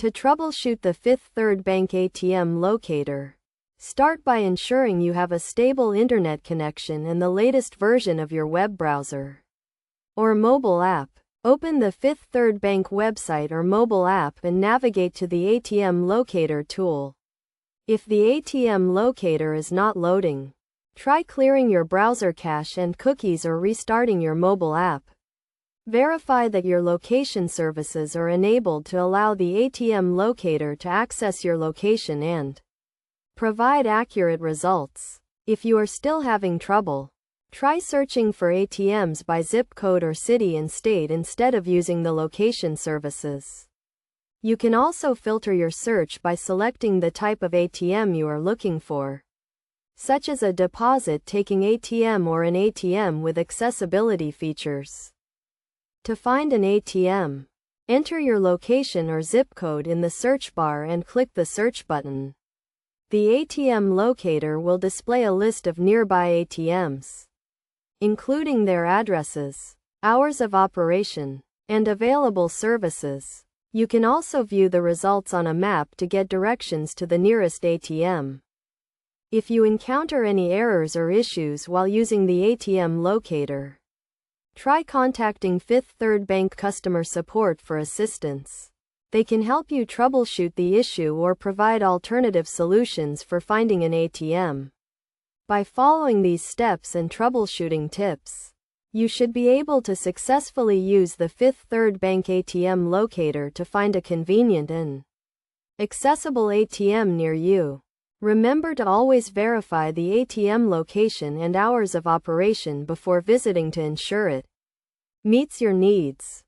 To troubleshoot the Fifth Third Bank ATM Locator, start by ensuring you have a stable internet connection and the latest version of your web browser or mobile app. Open the Fifth Third Bank website or mobile app and navigate to the ATM Locator tool. If the ATM Locator is not loading, try clearing your browser cache and cookies or restarting your mobile app. Verify that your location services are enabled to allow the ATM Locator to access your location and provide accurate results. If you are still having trouble, try searching for ATMs by zip code or city and state instead of using the location services. You can also filter your search by selecting the type of ATM you are looking for, such as a deposit-taking ATM or an ATM with accessibility features. To find an ATM, enter your location or zip code in the search bar and click the search button. The ATM Locator will display a list of nearby ATMs, including their addresses, hours of operation, and available services. You can also view the results on a map to get directions to the nearest ATM. If you encounter any errors or issues while using the ATM Locator, try contacting Fifth Third Bank customer support for assistance. They can help you troubleshoot the issue or provide alternative solutions for finding an ATM. By following these steps and troubleshooting tips, you should be able to successfully use the Fifth Third Bank ATM Locator to find a convenient and accessible ATM near you. Remember to always verify the ATM location and hours of operation before visiting to ensure it meets your needs.